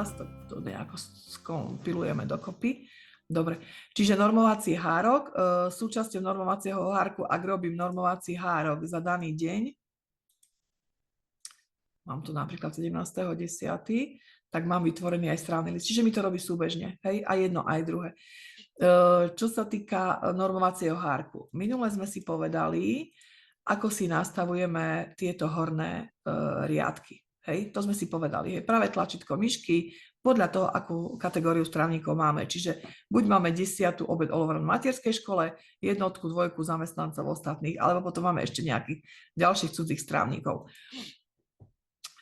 teraz to nejako skompilujeme dokopy. Dobre, čiže normovací hárok, súčasťou normovacieho hárku, ak robím normovací hárok za daný deň, mám tu napríklad 17.10., tak mám vytvorený aj strávny list. Čiže mi to robí súbežne, hej, aj jedno, aj druhé. Čo sa týka normovacieho hárku, minule sme si povedali, ako si nastavujeme tieto horné riadky. Hej, to sme si povedali. Hej, práve tlačítko myšky podľa toho, akú kategóriu strávnikov máme. Čiže buď máme 10. obed All Around v materskej škole, 1, 2 zamestnancov ostatných, alebo potom máme ešte nejakých ďalších cudzích strávnikov.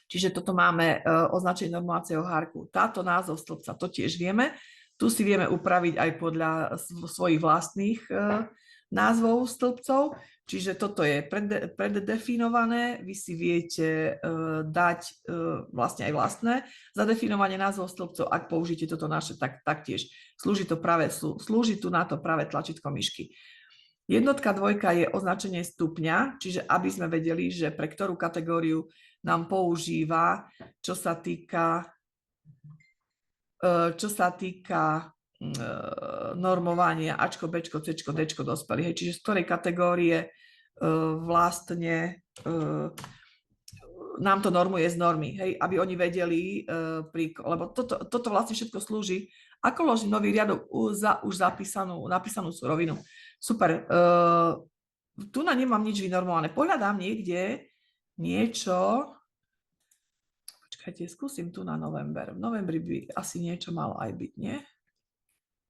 Čiže toto máme označenie normovacieho hárku. Táto názov stĺpca, to tiež vieme. Tu si vieme upraviť aj podľa svojich vlastných názvov stĺpcov. Čiže toto je preddefinované. Vy si viete dať vlastne aj vlastné zadefinovanie názvov stĺpcov. Ak použijete toto naše, tak taktiež slúži tu na to práve tlačítko myšky. 1, 2 je označenie stupňa, čiže aby sme vedeli, že pre ktorú kategóriu nám používa, čo sa týka normovania Ačko, Bčko, Cčko, Dčko dospelých. Čiže z ktorej kategórie vlastne nám to normuje z normy, hej, aby oni vedeli, lebo toto vlastne všetko slúži, ako ložiť nový riadok za už napísanú surovinu. Super. Tu na nemám nič vynormované. Pohľadám niekde niečo. Počkajte, skúsim tu na november. V novembri by asi niečo malo aj byť, nie?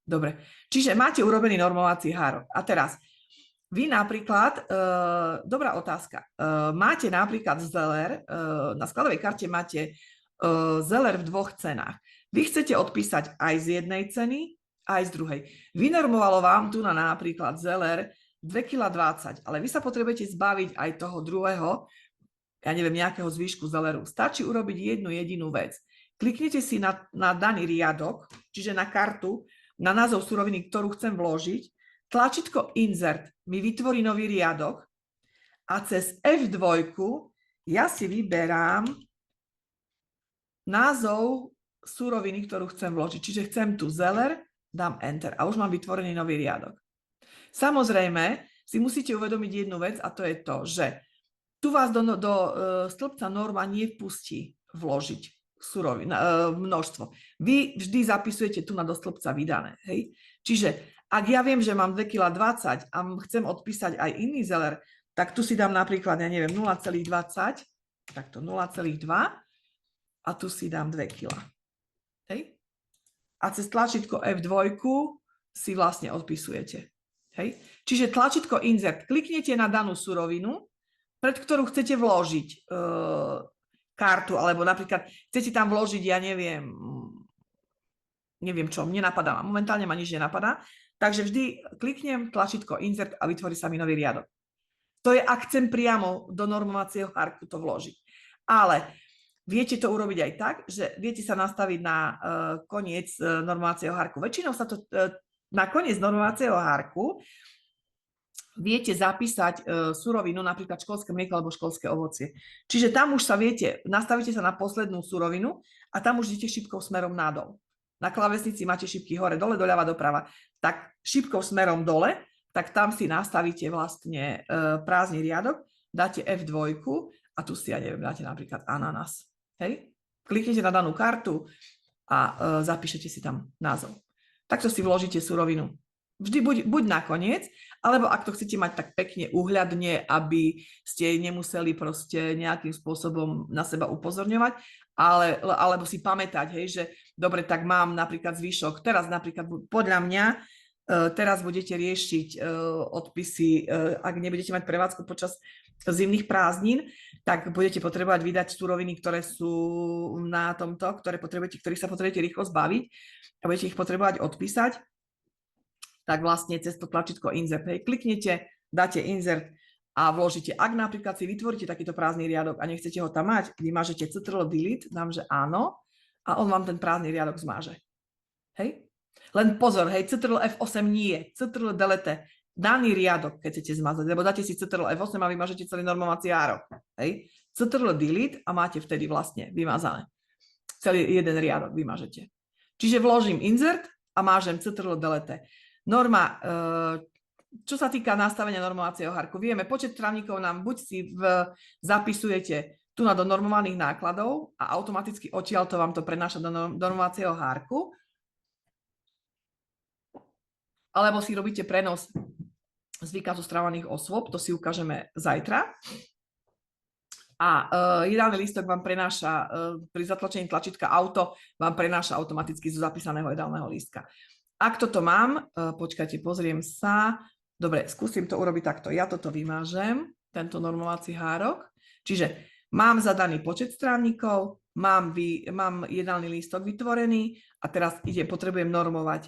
Dobre. Čiže máte urobený normovací hárok. A teraz, vy napríklad, dobrá otázka, máte napríklad zeler, na skladovej karte máte zeler v 2 cenách. Vy chcete odpísať aj z jednej ceny, aj z druhej. Vynormovalo vám tu na napríklad zeler 2,20 kg, ale vy sa potrebujete zbaviť aj toho druhého, ja neviem, nejakého zvyšku zeleru. Stačí urobiť jednu jedinú vec. Kliknite si na daný riadok, čiže na kartu, na názov suroviny, ktorú chcem vložiť, tlačítko Insert mi vytvorí nový riadok a cez F2 ja si vyberám názov suroviny, ktorú chcem vložiť. Čiže chcem tu zeler, dám Enter a už mám vytvorený nový riadok. Samozrejme, si musíte uvedomiť jednu vec a to je to, že tu vás do stĺpca norma nevpustí vložiť množstvo. Vy vždy zapisujete tu na do stĺpca vydané. Hej? Čiže ak ja viem, že mám 2,20 kg a chcem odpísať aj iný zeler, tak tu si dám napríklad, ja neviem, 0,20, takto 0,2 a tu si dám 2 kg. Hej? A cez tlačítko F2 si vlastne odpisujete. Hej? Čiže tlačítko Insert, kliknete na danú surovinu, pred ktorú chcete vložiť kartu, alebo napríklad chcete tam vložiť, ja neviem čo, mne napadá, momentálne ma nič nenapadá, takže vždy kliknem tlačítko Insert a vytvorí sa mi nový riadok. To je, ak chcem priamo do normovacieho hárku to vložiť. Ale viete to urobiť aj tak, že viete sa nastaviť na koniec normovacieho hárku. Väčšinou sa to na koniec normovacieho hárku viete zapísať surovinu, napríklad školské mlieko alebo školské ovocie. Čiže tam už sa viete, nastavíte sa na poslednú surovinu a tam už idete šipkou smerom nadol. Na klávesnici máte šipky hore, dole, doľava, doprava. Tak šipkou smerom dole, tak tam si nastavíte vlastne prázdny riadok, dáte F2 a tu si, ja neviem, dáte napríklad ananas. Hej? Kliknete na danú kartu a zapíšete si tam názov. Takto si vložíte surovinu. Vždy buď nakoniec, alebo ak to chcete mať tak pekne úhľadne, aby ste nemuseli proste nejakým spôsobom na seba upozorňovať, alebo si pamätať, hej, že dobre, tak mám napríklad zvyšok. Teraz napríklad podľa mňa teraz budete riešiť odpisy, ak nebudete mať prevádzku počas zimných prázdnin, tak budete potrebovať vydať suroviny, ktoré sú na tomto, ktorých sa potrebujete rýchlo zbaviť a budete ich potrebovať odpísať. Tak vlastne cez to tlačítko Insert, hej, kliknete, dáte Insert a vložíte. Ak napríklad si vytvoríte takýto prázdny riadok a nechcete ho tam mať, vymažete Ctrl Delete, dám, že áno, a on vám ten prázdny riadok zmáže. Hej? Len pozor, hej, Ctrl F8 nie, Ctrl Delete, daný riadok, keď chcete zmazať, lebo dáte si Ctrl F8 a vymažete celý normovací hárok. Hej? Ctrl Delete a máte vtedy vlastne vymazané. celý jeden riadok vymažete. Čiže vložím insert a mážem ctrl delete. Norma, čo sa týka nastavenia normovacieho hárku, vieme, počet strávnikov nám buď si zapisujete tu na do normovaných nákladov a automaticky odtiaľto vám to prenáša do normovacieho hárku, alebo si robíte prenos z výkazu stravovaných osôb, to si ukážeme zajtra. A jedálny lístok vám prenáša, pri zatlačení tlačítka auto, vám prenáša automaticky zo zapísaného jedálneho lístka. Ak toto mám, počkajte, pozriem sa. Dobre, skúsim to urobiť takto. Ja toto vymážem, tento normovací hárok. Čiže mám zadaný počet strávnikov, mám jedálny lístok vytvorený a teraz potrebujem normovať.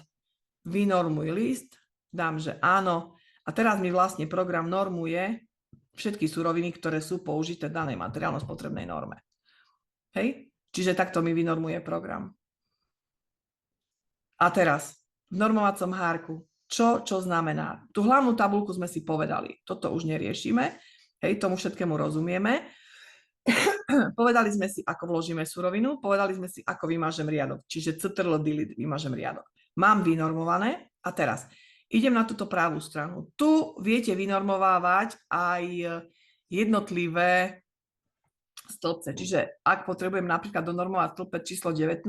Vynormuj list, dám, že áno. A teraz mi vlastne program normuje všetky suroviny, ktoré sú použité v danej materiálno-spotrebnej norme. Hej? Čiže takto mi vynormuje program. A teraz v normovacom hárku, čo znamená? Tú hlavnú tabuľku sme si povedali. Toto už neriešime. Hej, tomu všetkému rozumieme. Povedali sme si, ako vložíme surovinu. Povedali sme si, ako vymažem riadok. Čiže ctrl delete vymažem riadok. Mám vynormované a teraz idem na túto pravú stranu. Tu viete vynormovávať aj jednotlivé stĺpce. Čiže ak potrebujem napríklad donormovať stĺpec číslo 19,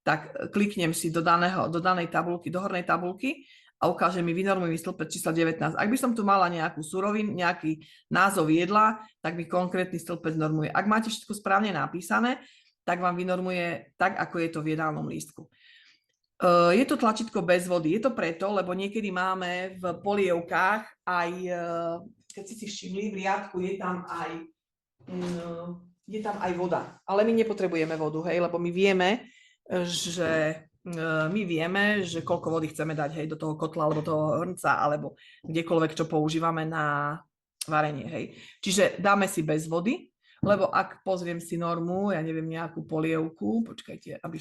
tak kliknem si do danej tabulky, do hornej tabulky a ukáže mi vynormuj mi stĺpec číslo 19. Ak by som tu mala nejakú surovinu, nejaký názov jedla, tak mi konkrétny stĺpec normuje. Ak máte všetko správne napísané, tak vám vynormuje tak, ako je to v jedálnom lístku. Je to tlačítko bez vody. Je to preto, lebo niekedy máme v polievkách aj, keď si všimli, v riadku je tam aj voda. Ale my nepotrebujeme vodu, hej, lebo my vieme, že koľko vody chceme dať, hej, do toho kotla, alebo toho hrnca, alebo kdekoľvek, čo používame na varenie, hej. Čiže dáme si bez vody, lebo ak pozriem si normu, ja neviem, nejakú polievku, počkajte, aby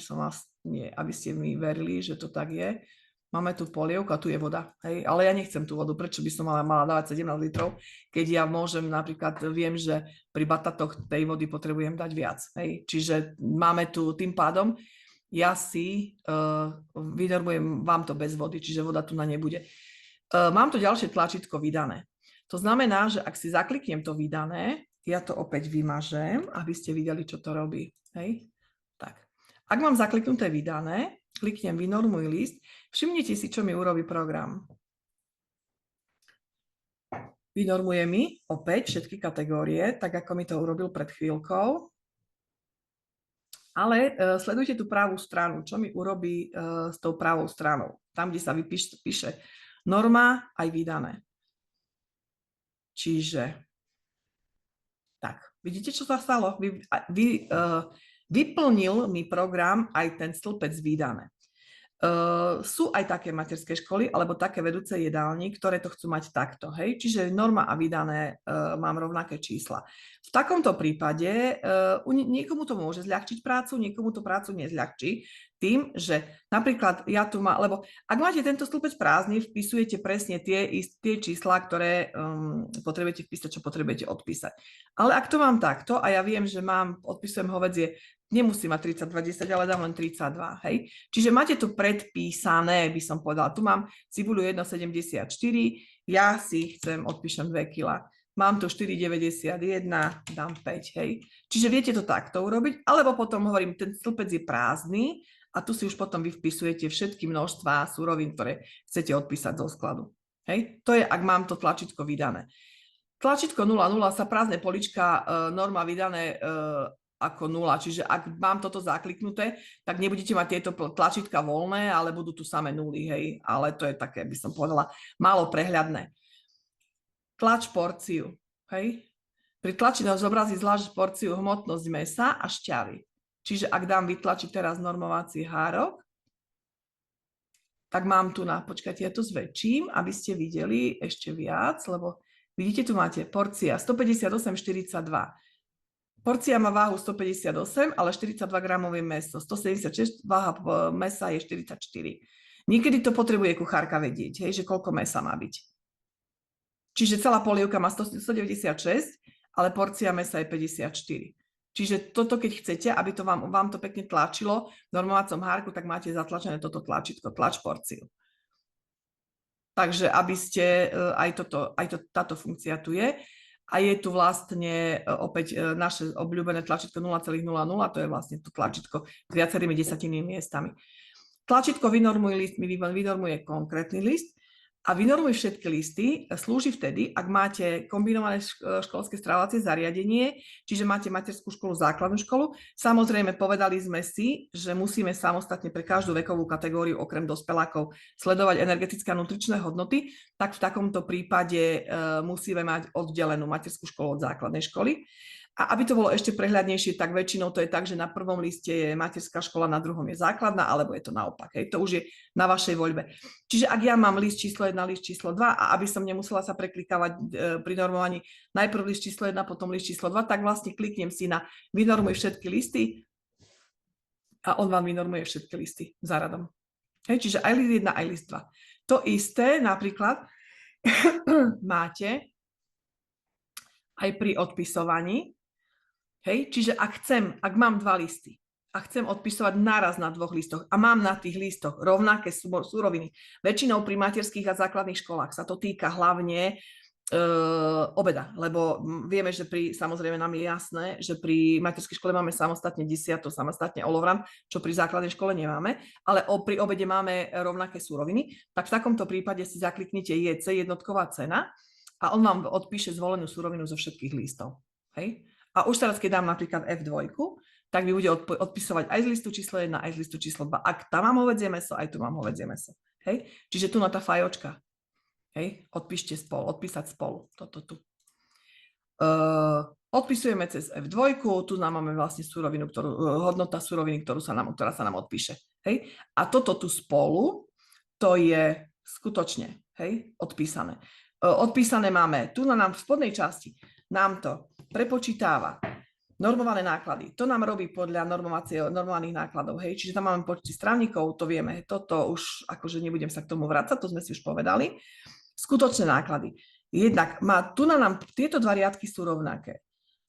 ste mi verili, že to tak je. Máme tu polievku a tu je voda, hej, ale ja nechcem tú vodu, prečo by som mala dávať 17 litrov, keď ja môžem, napríklad viem, že pri batatoch tej vody potrebujem dať viac, hej, čiže máme tu tým pádom, ja si vynormujem vám to bez vody, čiže voda tu na nebude. Mám tu ďalšie tlačítko vydané. To znamená, že ak si zakliknem to vydané, ja to opäť vymažem, aby ste videli, čo to robí. Hej? Tak. Ak mám zakliknuté vydané, kliknem vynormuj list, všimnite si, čo mi urobí program. Vynormuje mi opäť všetky kategórie, tak ako mi to urobil pred chvíľkou. Ale sledujte tú pravú stranu, čo mi urobí s tou pravou stranou. Tam, kde sa píše norma aj vydané. Čiže, tak, vidíte, čo sa stalo? Vyplnil mi program aj ten stĺpec vydané. Sú aj také materské školy alebo také vedúce jedálni, ktoré to chcú mať takto. Hej? Čiže norma a vydané mám rovnaké čísla. V takomto prípade niekomu to môže zľahčiť prácu, niekomu to prácu nezľahčí tým, že napríklad ja tu mám, lebo ak máte tento stĺpec prázdny, vpisujete presne tie čísla, ktoré potrebujete vpísať, čo potrebujete odpísať. Ale ak to mám takto a ja viem, že odpisujem hovädzie, nemusím mať 32,10, ale dám len 32, hej. Čiže máte tu predpísané, by som povedala. Tu mám cibuľu 1,74, ja si odpíšem 2 kg. Mám tu 4,91, dám 5, hej. Čiže viete to takto urobiť, alebo potom hovorím, ten stĺpec je prázdny a tu si už potom vy vpisujete všetky množstvá súrovín, ktoré chcete odpísať zo skladu. Hej. To je, ak mám to tlačítko vydané. Tlačítko 0,0 sa prázdne polička, norma vydané ako 0. Čiže ak mám toto zakliknuté, tak nebudete mať tieto tlačítka voľné, ale budú tu samé nuly, hej. Ale to je také, by som povedala, málo prehľadné. Tlač porciu, hej. Pri tlači zobrazí zvlášť porciu hmotnosť mäsa a šťavy. Čiže ak dám vytlačiť teraz normovací hárok, tak mám tu počkajte, ja to zväčším, aby ste videli ešte viac, lebo vidíte, tu máte porcia 158,42. Porcia má váhu 158, ale 42 gramov je mäso. 176, váha mäsa je 44. Niekedy to potrebuje kuchárka vedieť, hej, že koľko mäsa má byť. Čiže celá polievka má 196, ale porcia mäsa je 54. Čiže toto, keď chcete, aby to vám to pekne tlačilo v normovacom hárku, tak máte zatlačené toto tlačítko, tlač porciu. Takže aby ste, táto funkcia tu je. A je tu vlastne opäť naše obľúbené tlačítko 0,00, to je vlastne to tlačítko s viacerými desatinými miestami. Tlačítko vynormuj list mi vynormuje konkrétny list a vynormuj všetky listy slúži vtedy, ak máte kombinované školské stravovacie zariadenie, čiže máte materskú školu, základnú školu. Samozrejme, povedali sme si, že musíme samostatne pre každú vekovú kategóriu, okrem dospelákov, sledovať energetické a nutričné hodnoty, tak v takomto prípade musíme mať oddelenú materskú školu od základnej školy. A aby to bolo ešte prehľadnejšie, tak väčšinou to je tak, že na prvom liste je materská škola, na druhom je základná, alebo je to naopak. Hej. To už je na vašej voľbe. Čiže ak ja mám list číslo 1, list číslo 2 a aby som nemusela sa preklikávať pri normovaní najprv list číslo 1, potom list číslo 2, tak vlastne kliknem si na vynormuj všetky listy a on vám vynormuje všetky listy za radom. Hej. Čiže aj list 1, aj list 2. To isté napríklad máte aj pri odpisovaní. Hej, čiže ak mám 2 listy a chcem odpisovať naraz na 2 listoch a mám na tých listoch rovnaké suroviny, väčšinou pri materských a základných školách sa to týka hlavne obeda, lebo vieme, že samozrejme nám je jasné, že pri materskej škole máme samostatne desiatu, samostatne olovran, čo pri základnej škole nemáme, ale pri obede máme rovnaké suroviny, tak v takomto prípade si zakliknite JC, jednotková cena, a on vám odpíše zvolenú surovinu zo všetkých listov. Hej? A už teraz, keď dám napríklad F2, tak mi bude odpisovať aj z listu číslo 1, aj z listu číslo 2. Ak tam mám hovädzie mäso, aj tu mám hovädzie mäso. Hej? Čiže tu na tá fajočka. Hej? Odpíšte spolu, odpísať spolu. Toto tu. Odpisujeme cez F2, tu nám máme vlastne surovinu, hodnota suroviny, ktorá sa nám odpíše. Hej? A toto tu spolu, to je skutočne, hej, odpísané. Odpísané máme, tu nám v spodnej časti, nám to prepočítava normované náklady. To nám robí podľa normovaných nákladov, hej, čiže tam máme počty strávnikov, to vieme, toto už, akože nebudem sa k tomu vrácať, to sme si už povedali. Skutočné náklady. Jednak tu nám tieto 2 riadky sú rovnaké.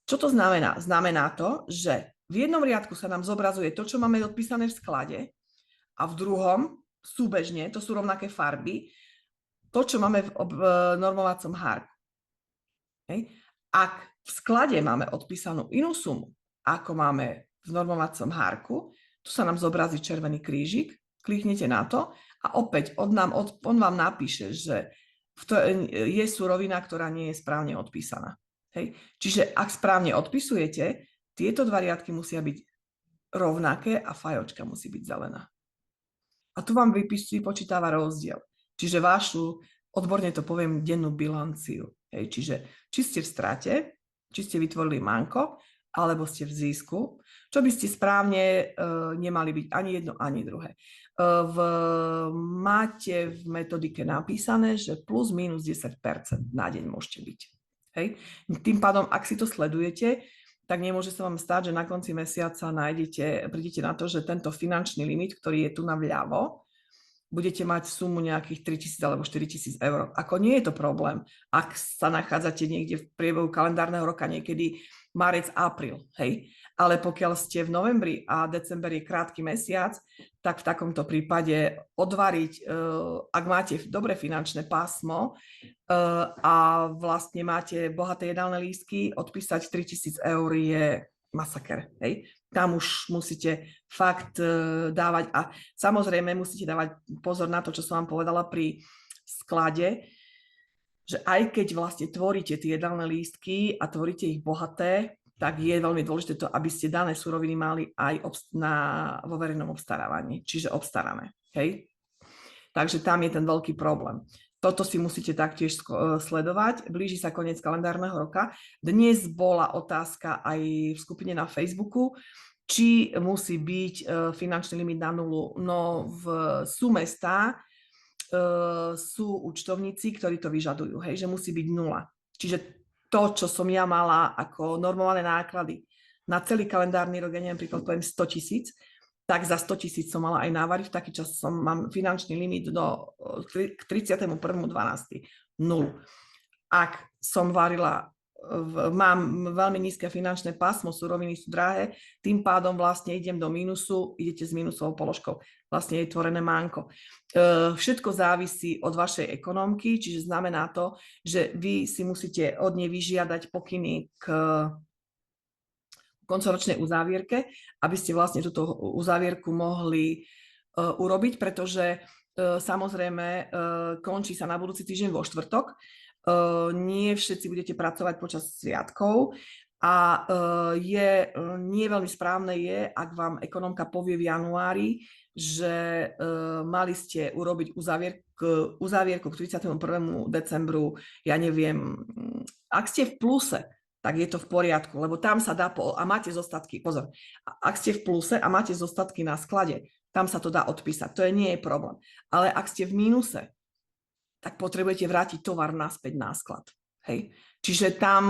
Čo to znamená? Znamená to, že v jednom riadku sa nám zobrazuje to, čo máme odpísané v sklade a v druhom súbežne, to sú rovnaké farby, to, čo máme v normovacom hárku. Hej. Ak v sklade máme odpísanú inú sumu, ako máme v normovacom hárku, tu sa nám zobrazí červený krížik, kliknete na to a opäť on vám napíše, že je surovina, ktorá nie je správne odpísaná. Hej. Čiže ak správne odpisujete, tieto 2 riadky musia byť rovnaké a fajočka musí byť zelená. A tu vám vypočítava rozdiel. Čiže vašu, odborne to poviem, dennú bilanciu. Hej. Čiže či ste v strate, či ste vytvorili manko, alebo ste v zisku, čo by ste správne nemali byť ani jedno, ani druhé. Máte v metodike napísané, že plus minus 10% na deň môžete byť. Hej. Tým pádom, ak si to sledujete, tak nemôže sa vám stať, že na konci mesiaca prídete na to, že tento finančný limit, ktorý je tu na vľavo, budete mať sumu nejakých 3 000 alebo 4 000 eur. Ako nie je to problém, ak sa nachádzate niekde v priebehu kalendárneho roka, niekedy marec, apríl, hej. Ale pokiaľ ste v novembri a december je krátky mesiac, tak v takomto prípade odvariť, ak máte dobré finančné pásmo a vlastne máte bohaté jedálne lístky, odpísať 3 000 eur je masaker, hej. Tam už musíte fakt dávať a samozrejme musíte dávať pozor na to, čo som vám povedala pri sklade, že aj keď vlastne tvoríte tie jedálne lístky a tvoríte ich bohaté, tak je veľmi dôležité to, aby ste dané suroviny mali aj vo verejnom obstarávaní, čiže obstarané. Hej? Takže tam je ten veľký problém. Toto si musíte taktiež sledovať. Blíži sa koniec kalendárneho roka. Dnes bola otázka aj v skupine na Facebooku, či musí byť finančný limit na nulu. No sú mestá, sú účtovníci, ktorí to vyžadujú, hej, že musí byť 0. Čiže to, čo som ja mala ako normované náklady na celý kalendárny rok, ja neviem, príklad poviem 100 000, tak za 100 000 som mala aj návary, v taký čas mám finančný limit k 31.12. 0. Ak som varila mám veľmi nízke finančné pásmo, suroviny sú drahé, tým pádom vlastne idem do mínusu, idete s mínusovou položkou. Vlastne je tvorené mánko. Všetko závisí od vašej ekonomky, čiže znamená to, že vy si musíte od nej vyžiadať pokyny k koncoročnej uzávierke, aby ste vlastne túto uzávierku mohli urobiť, pretože samozrejme končí sa na budúci týždeň vo štvrtok. Nie všetci budete pracovať počas sviatkov a nie veľmi správne je, ak vám ekonomka povie v januári, že mali ste urobiť uzávierku k 31. decembru, ja neviem, ak ste v pluse, tak je to v poriadku, lebo tam sa dá, a máte zostatky, pozor, ak ste v pluse a máte zostatky na sklade, tam sa to dá odpísať, to nie je problém. Ale ak ste v mínuse, tak potrebujete vrátiť tovar naspäť na sklad. Hej? Čiže tam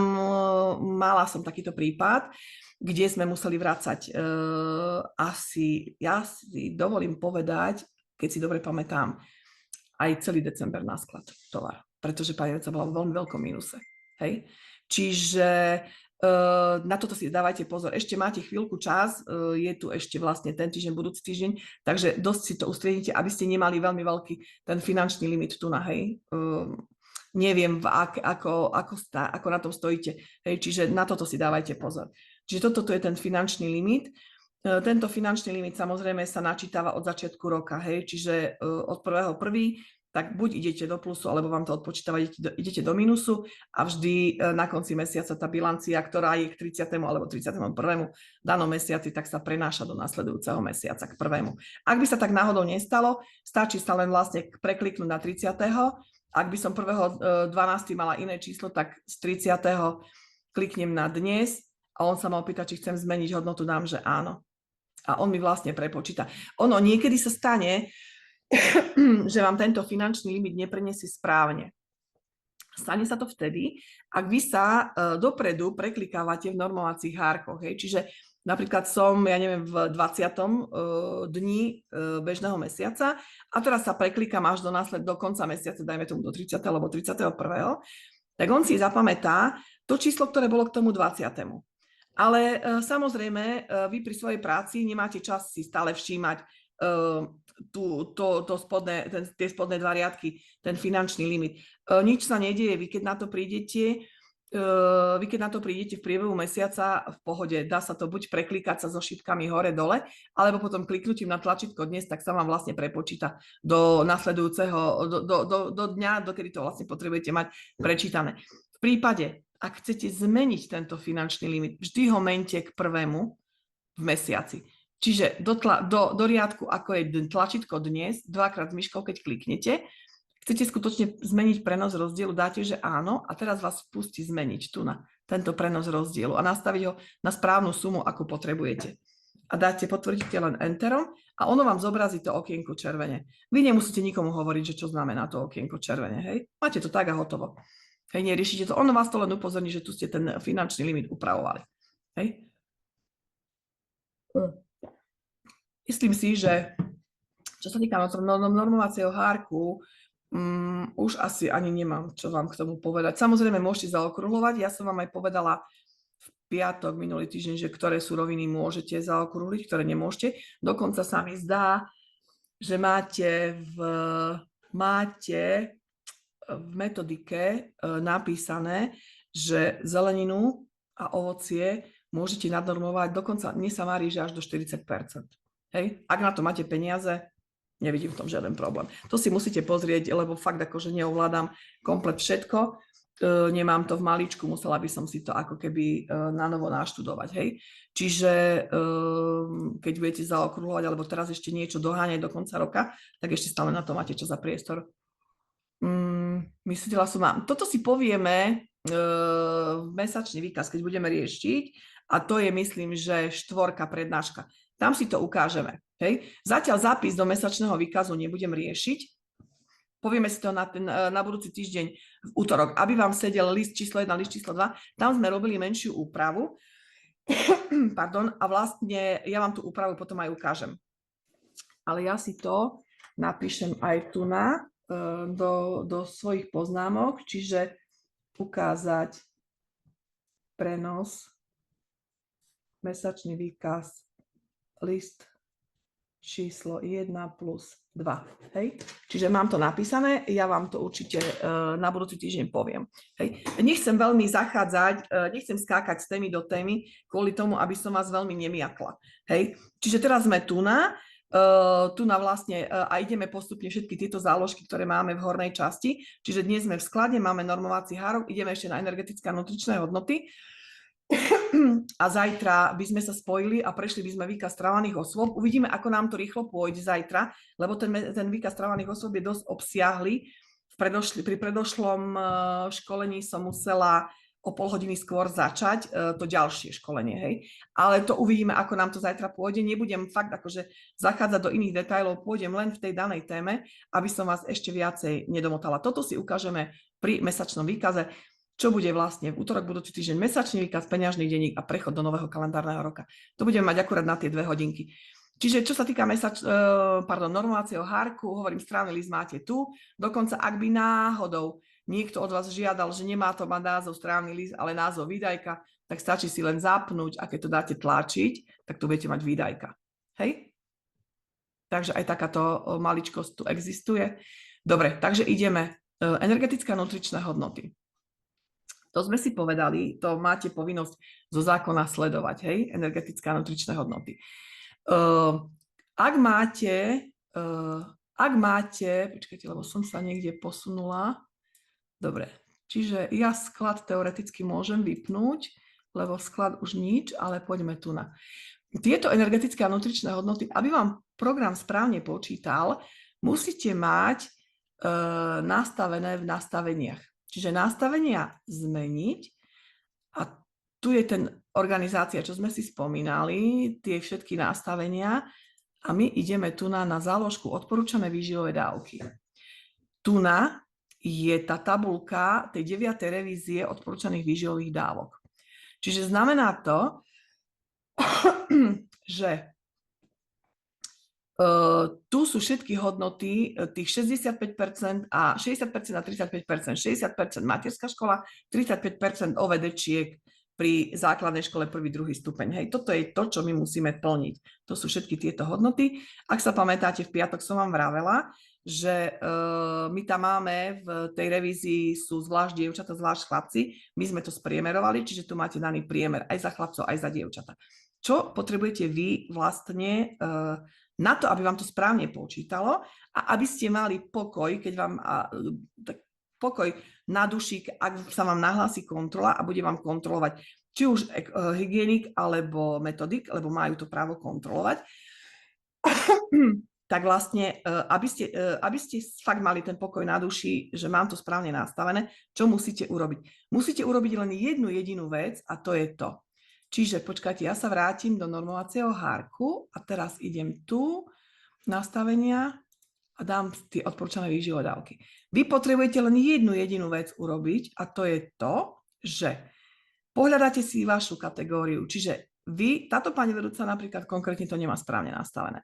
mala som takýto prípad, kde sme museli vrácať ja si dovolím povedať, keď si dobre pamätám, aj celý december na sklad tovar, pretože paliaca bola v veľmi veľkom mínuse. Hej? Čiže na toto si dávajte pozor. Ešte máte chvíľku čas, je tu ešte vlastne ten týždeň, budúci týždeň, takže dosť si to ustriedite, aby ste nemali veľmi veľký ten finančný limit tu na, hej. Neviem, ako na tom stojíte, hej, čiže na toto si dávajte pozor. Čiže toto je ten finančný limit. Tento finančný limit samozrejme sa načítava od začiatku roka, hej, čiže od 1.1. tak buď idete do plusu, alebo vám to odpočítava, idete do minusu a vždy na konci mesiaca tá bilancia, ktorá je k 30. alebo 31. danom mesiaci, tak sa prenáša do nasledujúceho mesiaca k 1. Ak by sa tak náhodou nestalo, stačí sa len vlastne prekliknúť na 30. Ak by som 1.12. mala iné číslo, tak z 30. kliknem na dnes a on sa ma opýta, či chcem zmeniť hodnotu, dám, že áno. A on mi vlastne prepočíta. Ono niekedy sa stane, že vám tento finančný limit nepreniesie správne. Stane sa to vtedy, ak vy sa dopredu preklikávate v normovacích hárkoch. Hej? Čiže napríklad som, ja neviem, v 20. dni bežného mesiaca a teraz sa preklikám až do konca mesiaca, dajme tomu do 30. alebo 31. Tak on si zapamätá to číslo, ktoré bolo k tomu 20. Ale samozrejme, vy pri svojej práci nemáte čas si stále všímať tie spodné dva riadky, ten finančný limit. Nič sa nedieje, vy keď na to prídete v priebehu mesiaca, v pohode, dá sa to buď preklikať sa so šípkami hore-dole, alebo potom kliknutím na tlačítko dnes, tak sa vám vlastne prepočíta do nasledujúceho, do dňa, dokedy to vlastne potrebujete mať prečítané. V prípade, ak chcete zmeniť tento finančný limit, vždy ho mente k 1. v mesiaci. Čiže do riadku, ako je tlačítko dnes, dvakrát s myškou, keď kliknete, chcete skutočne zmeniť prenos rozdielu, dáte, že áno a teraz vás pustí zmeniť tu na tento prenos rozdielu a nastaviť ho na správnu sumu, ako potrebujete. A potvrdíte len enterom a ono vám zobrazí to okienko červene. Vy nemusíte nikomu hovoriť, že čo znamená to okienko červene, hej? Máte to tak a hotovo. Hej, neriešite to. Ono vás to len upozorní, že tu ste ten finančný limit upravovali. Hej? Myslím si, že čo sa týka normovacieho hárku, už asi ani nemám, čo vám k tomu povedať. Samozrejme, môžete zaokrúhľovať. Ja som vám aj povedala v piatok minulý týždeň, že ktoré suroviny môžete zaokrúhliť, ktoré nemôžete. Dokonca sa mi zdá, že máte v metodike napísané, že zeleninu a ovocie môžete nadnormovať, dokonca mne sa mári, že až do 40%. Hej? Ak na to máte peniaze, nevidím v tom žiaden problém. To si musíte pozrieť, lebo fakt akože neovládam komplet všetko. Nemám to v maličku, musela by som si to ako keby na novo naštudovať. Hej? Čiže keď budete zaokrúhľovať, alebo teraz ešte niečo doháňať do konca roka, tak ešte stále na to máte čo za priestor. Myslela som vám. Toto si povieme mesačný výkaz, keď budeme riešiť. A to je, myslím, že 4. prednáška. Tam si to ukážeme. Hej? Zatiaľ zápis do mesačného výkazu nebudem riešiť. Povieme si to na budúci týždeň v útorok, aby vám sedel list číslo 1, list číslo 2. Tam sme robili menšiu úpravu. Pardon, a vlastne ja vám tú úpravu potom aj ukážem. Ale ja si to napíšem aj tu do svojich poznámok, čiže ukázať prenos, mesačný výkaz, list číslo 1 plus 2. Hej? Čiže mám to napísané, ja vám to určite na budúci týždeň poviem. Hej? Nechcem veľmi zachádzať, nechcem skákať z témy do témy, kvôli tomu, aby som vás veľmi nemiakla. Hej? Čiže teraz sme tu na vlastne a ideme postupne všetky tieto záložky, ktoré máme v hornej časti. Čiže dnes sme v sklade, máme normovací hárok, ideme ešte na energetické a nutričné hodnoty. A zajtra by sme sa spojili a prešli by sme výkaz stravovaných osôb. Uvidíme, ako nám to rýchlo pôjde zajtra, lebo ten výkaz stravovaných osôb je dosť obsiahly. Pri predošlom školení som musela o pol hodiny skôr začať to ďalšie školenie, hej. Ale to uvidíme, ako nám to zajtra pôjde. Nebudem fakt akože zachádzať do iných detailov, pôjdem len v tej danej téme, aby som vás ešte viacej nedomotala. Toto si ukážeme pri mesačnom výkaze, čo bude vlastne v útorok, budúci týždeň mesačný výkaz, peňažný denník a prechod do nového kalendárneho roka. To budeme mať akurát na tie 2 hodinky. Čiže čo sa týka normovacieho hárku, hovorím, správny list máte tu. Dokonca, ak by náhodou niekto od vás žiadal, že nemá to mať názov správny list, ale názov výdajka, tak stačí si len zapnúť a keď to dáte tlačiť, tak tu budete mať výdajka. Hej? Takže aj takáto maličkosť tu existuje. Dobre, takže ideme. Energetické a nutričné hodnoty. To sme si povedali, to máte povinnosť zo zákona sledovať, hej, energetické a nutričné hodnoty. Ak máte, počkajte, lebo som sa niekde posunula, dobre, čiže ja sklad teoreticky môžem vypnúť, lebo sklad už nič, ale poďme tu na. Tieto energetické a nutričné hodnoty, aby vám program správne počítal, musíte mať nastavené v nastaveniach. Čiže nastavenia zmeniť a tu je ten organizácia, čo sme si spomínali, tie všetky nastavenia a my ideme tu na záložku odporúčané výživové dávky. Tu na je tá tabuľka tej 9. revízie odporúčaných výživových dávok. Čiže znamená to, že tu sú všetky hodnoty, tých 65% a 60% a 35%. 60% materská škola, 35% OVD-čiek pri základnej škole 1., 2. stupeň. Hej, toto je to, čo my musíme plniť. To sú všetky tieto hodnoty. Ak sa pamätáte, v piatok som vám vravela, že my tam máme v tej revízii sú zvlášť dievčatá, zvlášť chlapci. My sme to spriemerovali, čiže tu máte daný priemer aj za chlapcov, aj za dievčatá. Čo potrebujete vy vlastne na to, aby vám to správne počítalo a aby ste mali pokoj, keď vám pokoj na duši, ak sa vám nahlási kontrola a bude vám kontrolovať či už hygienik alebo metodik, lebo majú to právo kontrolovať, tak vlastne, aby ste fakt mali ten pokoj na duši, že mám to správne nastavené, čo musíte urobiť? Musíte urobiť len jednu jedinú vec a to je to. Čiže počkajte, ja sa vrátim do normovacieho hárku a teraz idem tu, nastavenia a dám tie odporúčané výživové dávky. Vy potrebujete len jednu jedinú vec urobiť a to je to, že pohľadáte si vašu kategóriu. Čiže vy, táto pani vedúca napríklad konkrétne to nemá správne nastavené.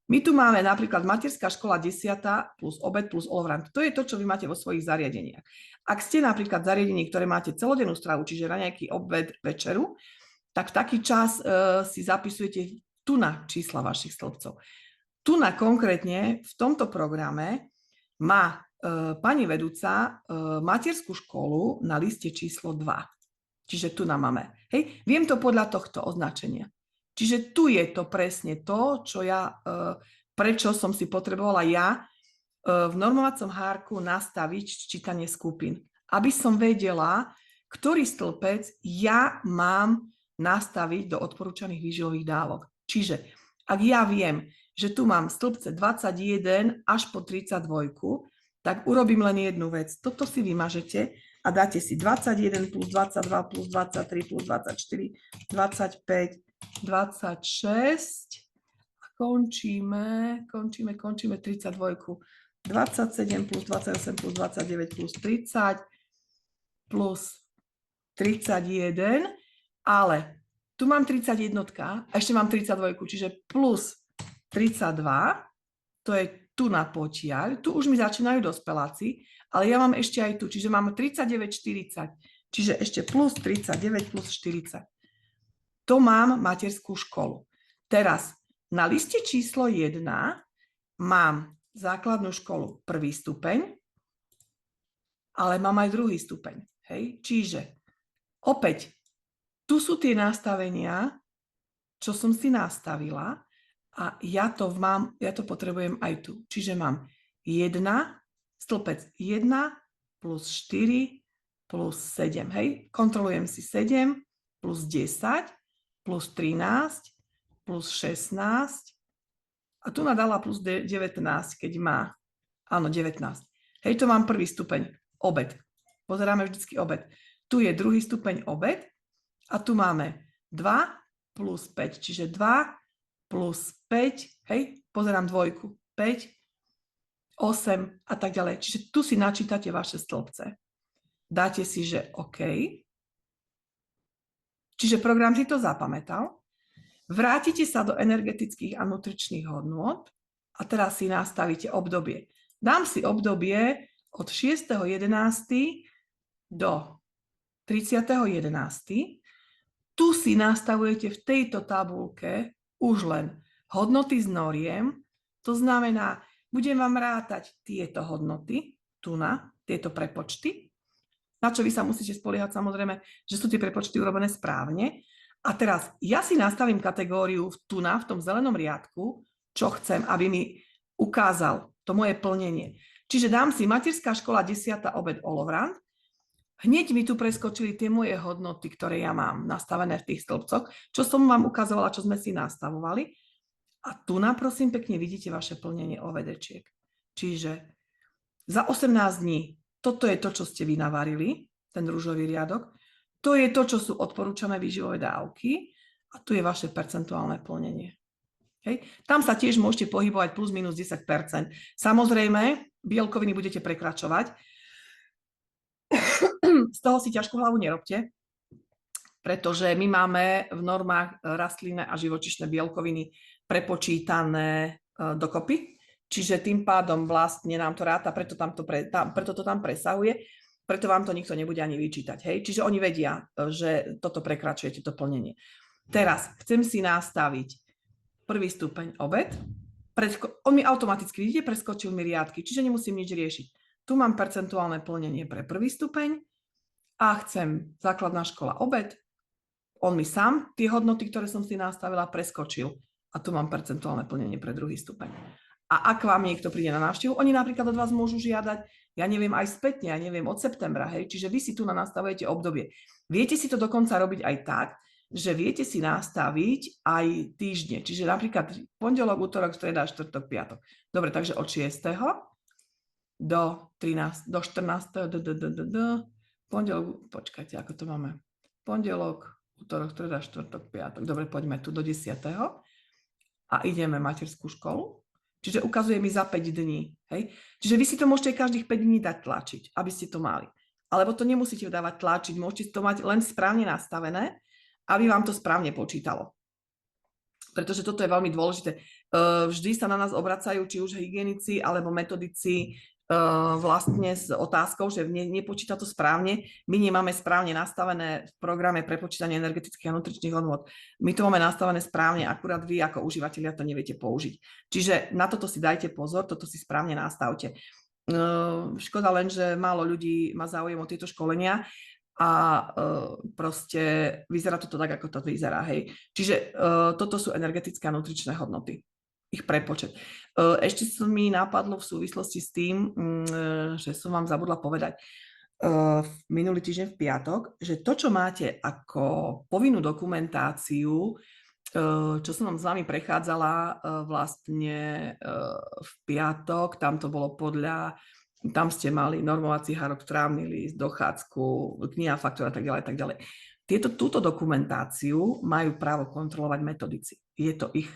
My tu máme napríklad materská škola 10. plus obed plus allround. To je to, čo vy máte vo svojich zariadeniach. Ak ste napríklad zariadení, ktoré máte celodennú stravu, čiže raňajky, obed, večeru, tak v taký čas si zapisujete tu na čísla vašich stĺpcov. Tu na konkrétne v tomto programe má pani vedúca materskú školu na liste číslo 2. Čiže tu nám máme. Hej, viem to podľa tohto označenia. Čiže tu je to presne to, čo prečo som si potrebovala ja v normovacom hárku nastaviť čítanie skupín. Aby som vedela, ktorý stĺpec ja mám nastaviť do odporúčaných výživových dávok. Čiže ak ja viem, že tu mám stĺpce 21 až po 32, tak urobím len jednu vec. Toto si vymažete a dáte si 21 plus 22 plus 23 plus 24, 25, 26 a končíme 32. 27 plus 28 plus 29 plus 30 plus 31. Ale tu mám 31 a ešte mám 32, čiže plus 32, to je tu na potiaľ, tu už mi začínajú dospeláci, ale ja mám ešte aj tu, čiže mám 39, 40. Čiže ešte plus 39 plus 40. To mám materskú školu. Teraz na liste číslo 1 mám základnú školu 1. stupeň, ale mám aj 2. stupeň. Hej? Čiže opäť, tu sú tie nastavenia, čo som si nastavila a ja to potrebujem aj tu. Čiže mám 1, stĺpec 1 plus 4 plus 7. Hej? Kontrolujem si 7 plus 10 plus 13 plus 16 a tu nadala plus 19, keď má. Áno, 19. Hej, to mám 1. stupeň. Obed. Pozeráme vždycky obed. Tu je 2. stupeň obed a tu máme 2 plus 5, čiže 2 plus 5, hej, pozerám dvojku, 5, 8 a tak ďalej. Čiže tu si načítate vaše stĺpce. Dáte si, že OK. Čiže program si to zapamätal. Vrátite sa do energetických a nutričných hodnôt a teraz si nastavíte obdobie. Dám si obdobie od 6.11. do 30.11. Tu si nastavujete v tejto tabuľke už len hodnoty z noriem. To znamená, budem vám rátať tieto hodnoty, tieto prepočty, na čo vy sa musíte spoliehať samozrejme, že sú tie prepočty urobené správne. A teraz ja si nastavím kategóriu v tom zelenom riadku, čo chcem, aby mi ukázal to moje plnenie. Čiže dám si materská škola 10. obed Olovrant. Hneď mi tu preskočili tie moje hodnoty, ktoré ja mám nastavené v tých stĺpcoch, čo som vám ukazovala, čo sme si nastavovali. A tu prosím pekne vidíte vaše plnenie OVD-čiek. Čiže za 18 dní toto je to, čo ste vy navarili, ten ružový riadok. To je to, čo sú odporúčané výživové dávky a tu je vaše percentuálne plnenie. Hej. Tam sa tiež môžete pohybovať plus minus 10%. Samozrejme, bielkoviny budete prekračovať. Z toho si ťažkú hlavu nerobte, pretože my máme v normách rastlinné a živočíšne bielkoviny prepočítané dokopy. Čiže tým pádom vlastne nám to ráta, preto to tam presahuje, preto vám to nikto nebude ani vyčítať. Hej? Čiže oni vedia, že toto prekračujete, to plnenie. Teraz chcem si nastaviť 1. stupeň obed. On mi automaticky, vidíte, preskočil mi riadky, čiže nemusím nič riešiť. Tu mám percentuálne plnenie pre 1. stupeň a chcem základná škola obed. On mi sám tie hodnoty, ktoré som si nastavila, preskočil a tu mám percentuálne plnenie pre 2. stupeň. A ak vám niekto príde na návštevu, oni napríklad od vás môžu žiadať, ja neviem, aj spätne, ja neviem, od septembra, hej, čiže vy si tu nastavujete obdobie. Viete si to dokonca robiť aj tak, že viete si nastaviť aj týždne, čiže napríklad pondelok, útorok, streda, štvrtok, piatok. Dobre, takže od 6. do 13. do 14. Pondelok, počkajte, ako to máme. Pondelok, útorok, streda, štvrtok, piatok. Dobre, poďme tu do 10. a ideme materskú školu. Čiže ukazuje mi za 5 dní. Hej? Čiže vy si to môžete každých 5 dní dať tlačiť, aby ste to mali. Alebo to nemusíte dávať tlačiť, môžete to mať len správne nastavené, aby vám to správne počítalo. Pretože toto je veľmi dôležité. Vždy sa na nás obracajú, či už hygienici alebo metodici, vlastne s otázkou, že nepočíta to správne. My nemáme správne nastavené v programe pre počítanie energetických a nutričných hodnôt. My to máme nastavené správne, akurát vy ako užívateľia to neviete použiť. Čiže na toto si dajte pozor, toto si správne nastavte. Škoda len, že málo ľudí má záujem o tieto školenia a proste vyzerá to tak, ako to vyzerá. Hej. Čiže toto sú energetické a nutričné hodnoty. Ich prepočet. Ešte mi napadlo v súvislosti s tým, že som vám zabudla povedať minulý týždeň v piatok, že to, čo máte ako povinnú dokumentáciu, čo som vám s vami prechádzala vlastne v piatok, tam to bolo tam ste mali normovací hárok, trávny list, dochádzku, kniha, faktúra a tak ďalej, tak ďalej. Túto dokumentáciu majú právo kontrolovať metodici. Je to ich.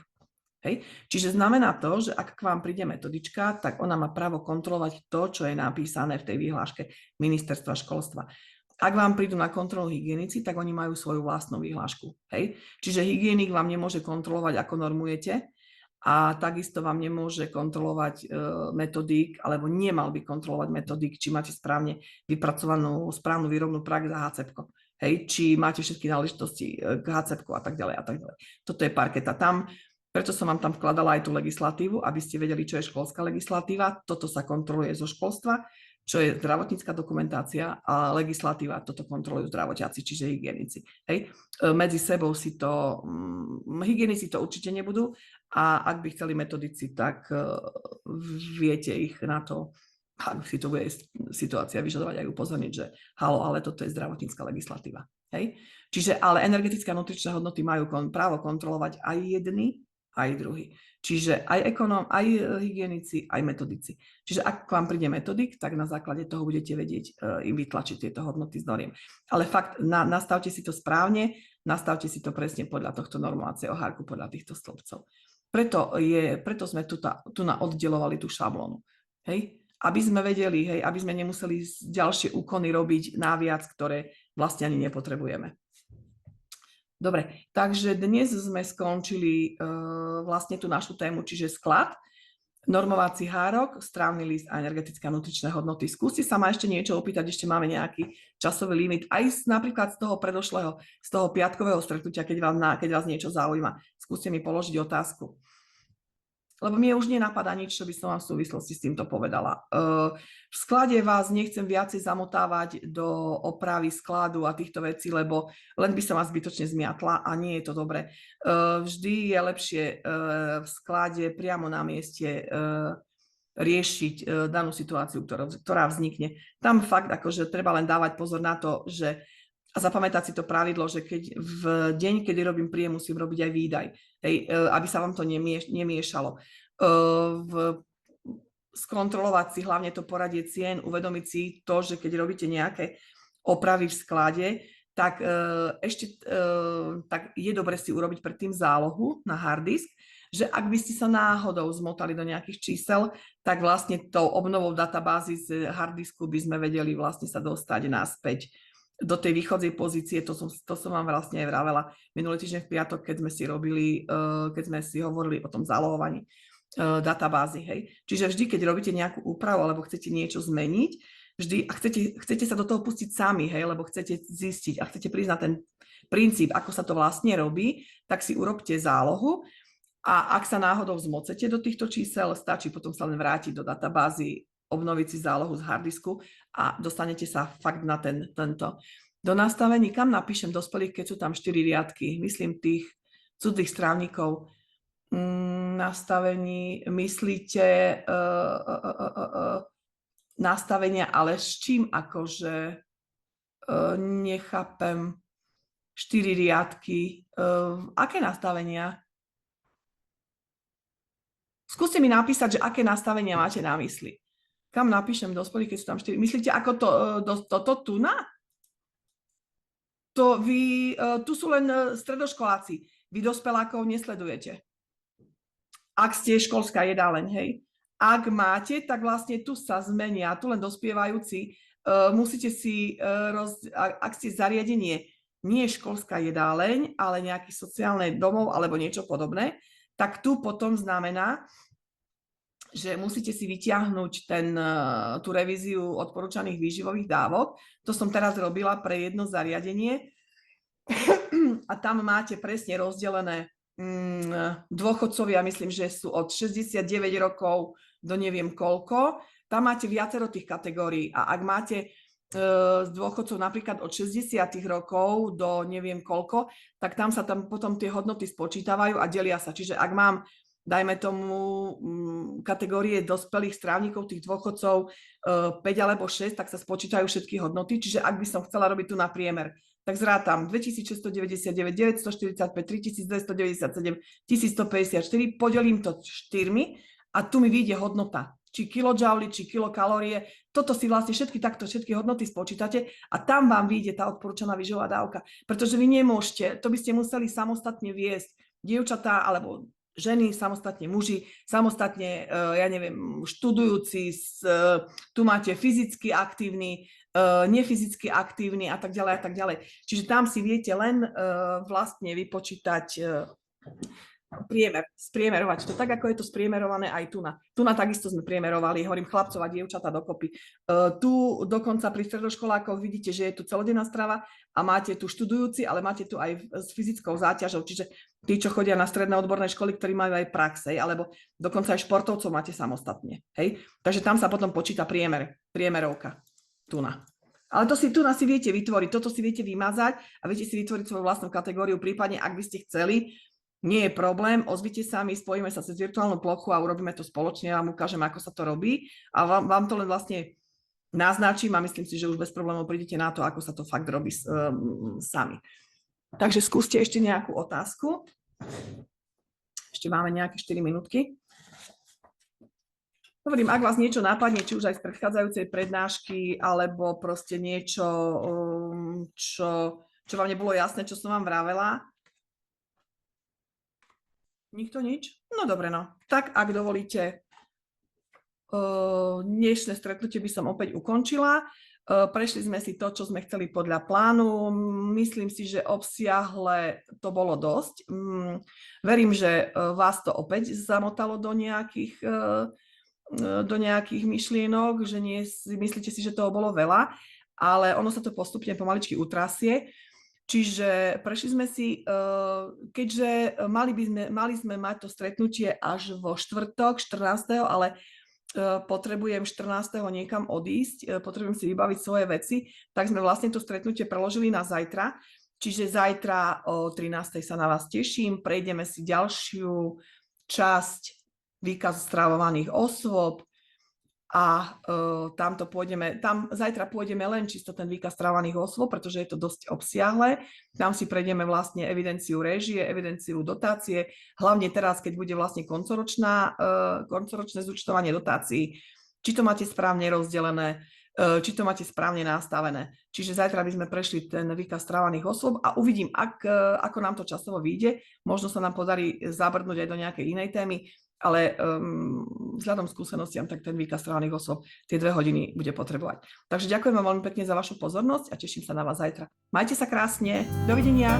Hej. Čiže znamená to, že ak k vám príde metodička, tak ona má právo kontrolovať to, čo je napísané v tej vyhláške ministerstva školstva. Ak vám prídu na kontrolu hygienici, tak oni majú svoju vlastnú vyhlášku. Hej. Čiže hygienik vám nemôže kontrolovať, ako normujete, a takisto vám nemôže kontrolovať metodík, alebo nemal by kontrolovať metodík, či máte správne vypracovanú správnu výrobnú prax a HACCP. Hej, či máte všetky náležitosti k HACCP a tak ďalej a tak ďalej. Toto je parketa. Preto som vám tam vkladala aj tú legislatívu, aby ste vedeli, čo je školská legislatíva. Toto sa kontroluje zo školstva, čo je zdravotnícka dokumentácia, a legislatíva, toto kontrolujú zdravotiaci, čiže hygienici. Hej. Medzi sebou si to, hygienici to určite nebudú, a ak by chceli metodici, tak viete ich na to, ak si to bude situácia vyžadovať, aj upozorniť, že halo, ale toto je zdravotnícka legislatíva. Hej. Čiže ale energetické a nutričné hodnoty majú právo kontrolovať aj jedni, aj druhý. Čiže aj ekonóm, aj hygienici, aj metodici. Čiže ak k vám príde metodik, tak na základe toho budete vedieť im vytlačiť tieto hodnoty z noriem. Ale fakt, nastavte si to správne, nastavte si to presne podľa tohto normovacieho hárku, podľa týchto stĺpcov. Preto sme tu oddelovali tú šablónu. Hej? Aby sme vedeli, hej, aby sme nemuseli ďalšie úkony robiť naviac, ktoré vlastne ani nepotrebujeme. Dobre, takže dnes sme skončili vlastne tú našu tému, čiže sklad, normovací hárok, strávny list a energetické a nutričné hodnoty. Skúste sa ma ešte niečo opýtať, ešte máme nejaký časový limit, aj napríklad z toho predošlého, z toho piatkového stretnutia, keď vás niečo zaujíma. Skúste mi položiť otázku. Lebo mne už nenapadá nič, čo by som vám v súvislosti s týmto povedala. V sklade vás nechcem viacej zamotávať do opravy skladu a týchto vecí, lebo len by som vás zbytočne zmiatla a nie je to dobre. Vždy je lepšie v sklade priamo na mieste riešiť danú situáciu, ktorá vznikne. Tam fakt akože treba len dávať pozor na to, že a zapamätať si to pravidlo, že keď v deň, kedy robím príjem, musím robiť aj výdaj, hej, aby sa vám to nemiešalo. Skontrolovať si hlavne to poradie cien, uvedomiť si to, že keď robíte nejaké opravy v sklade, tak tak je dobre si urobiť predtým zálohu na hard disk, že ak by ste sa náhodou zmotali do nejakých čísel, tak vlastne tou obnovou databázy z hard disku by sme vedeli vlastne sa dostať naspäť do tej východzej pozície. To som vám vlastne aj vravela minulý týždeň v piatok, keď sme si hovorili o tom zálohovaní databázy. Hej. Čiže vždy, keď robíte nejakú úpravu alebo chcete niečo zmeniť, vždy, a chcete sa do toho pustiť sami, hej, lebo chcete zistiť a chcete prísť na ten princíp, ako sa to vlastne robí, tak si urobte zálohu, a ak sa náhodou zmocete do týchto čísel, stačí potom sa len vrátiť do databázy, obnoviť si zálohu z hardisku a dostanete sa fakt na tento. Do nastavení, kam napíšem dospelých, keď sú tam 4 riadky, myslím tých cudzích strávnikov, nastavení, myslíte nastavenia, ale s čím akože nechápem 4 riadky, aké nastavenia? Skúste mi napísať, že aké nastavenia máte na mysli. Kam napíšem dospelých, keď sú tam 4? Myslíte, ako toto tu na? Tu sú len stredoškoláci. Vy dospelákov nesledujete. Ak ste školská jedáleň, hej. Ak máte, tak vlastne tu sa zmenia. Tu len dospievajúci. Musíte si, ak ste zariadenie, nie školská jedáleň, ale nejaký sociálny domov alebo niečo podobné, tak tu potom znamená, že musíte si vyťahnuť tú revíziu odporúčaných výživových dávok. To som teraz robila pre jedno zariadenie a tam máte presne rozdelené dôchodcovia, myslím, že sú od 69 rokov do neviem koľko. Tam máte viacero tých kategórií a ak máte z dôchodcov napríklad od 60 rokov do neviem koľko, tak tam sa potom tie hodnoty spočítavajú a delia sa. Čiže ak mám, dajme tomu, kategórie dospelých strávnikov, tých dôchodcov 5 alebo 6, tak sa spočítajú všetky hodnoty. Čiže ak by som chcela robiť tu na priemer, tak zrátam 2699, 945, 3297, 1154, podelím to 4 a tu mi vyjde hodnota. Či kilojouly, či kilokalórie. Toto si vlastne všetky hodnoty spočítate a tam vám vyjde tá odporúčaná výživová dávka. Pretože vy nemôžete, to by ste museli samostatne viesť. Dievčatá alebo ženy, samostatne muži, samostatne, ja neviem, študujúci, tu máte fyzicky aktívny, nefyzicky aktívny a tak ďalej a tak ďalej. Čiže tam si viete len vlastne vypočítať spriemerovať to tak, ako je to spriemerované aj tu na. Tu na takisto sme priemerovali, hovorím chlapcov a dievčatá dokopy. Tu dokonca pri stredoškolákoch vidíte, že je tu celodenná strava a máte tu študujúci, ale máte tu aj s fyzickou záťažou, čiže tí, čo chodia na stredné odborné školy, ktorí majú aj prax, alebo dokonca aj športovcov máte samostatne. Hej? Takže tam sa potom počíta priemerovka. Tu na. Ale to si tu na si viete vytvoriť, toto si viete vymazať a viete si vytvoriť svoju vlastnú kategóriu, prípadne ak by ste chceli, nie je problém, ozvite sa mi, spojíme sa cez virtuálnu plochu a urobíme to spoločne, ja vám ukážem, ako sa to robí a vám to len vlastne naznačím a myslím si, že už bez problémov prídete na to, ako sa to fakt robí sami. Takže skúste ešte nejakú otázku. Ešte máme nejaké 4 minútky. Hovorím, ak vás niečo napadne, či už aj z predchádzajúcej prednášky, alebo proste niečo, čo vám nebolo jasné, čo som vám vravela. Nikto nič? No dobre, no. Tak, ak dovolíte, dnešné stretnutie by som opäť ukončila. Prešli sme si to, čo sme chceli podľa plánu. Myslím si, že obsiahle to bolo dosť. Verím, že vás to opäť zamotalo do nejakých myšlienok, že nie, myslíte si, že toho bolo veľa, ale ono sa to postupne pomaličky utrasie. Čiže prešli sme si, keďže mali sme mať to stretnutie až vo štvrtok, 14., ale potrebujem 14. niekam odísť, potrebujem si vybaviť svoje veci, tak sme vlastne to stretnutie preložili na zajtra. Čiže zajtra o 13. sa na vás teším, prejdeme si ďalšiu časť výkazu stravovaných osôb a tam zajtra pôjdeme len čisto ten výkaz stravovaných osôb, pretože je to dosť obsiahle. Tam si prejdeme vlastne evidenciu réžie, evidenciu dotácie, hlavne teraz, keď bude vlastne koncoročné zúčtovanie dotácií, či to máte správne rozdelené, či to máte správne nastavené. Čiže zajtra by sme prešli ten výkaz stravovaných osôb a uvidím, ako nám to časovo vyjde. Možno sa nám podarí zabrnúť aj do nejakej inej témy, ale vzhľadom skúsenostiam, tak ten výkaz stravovaných osôb tie 2 hodiny bude potrebovať. Takže ďakujem vám veľmi pekne za vašu pozornosť a teším sa na vás zajtra. Majte sa krásne, dovidenia.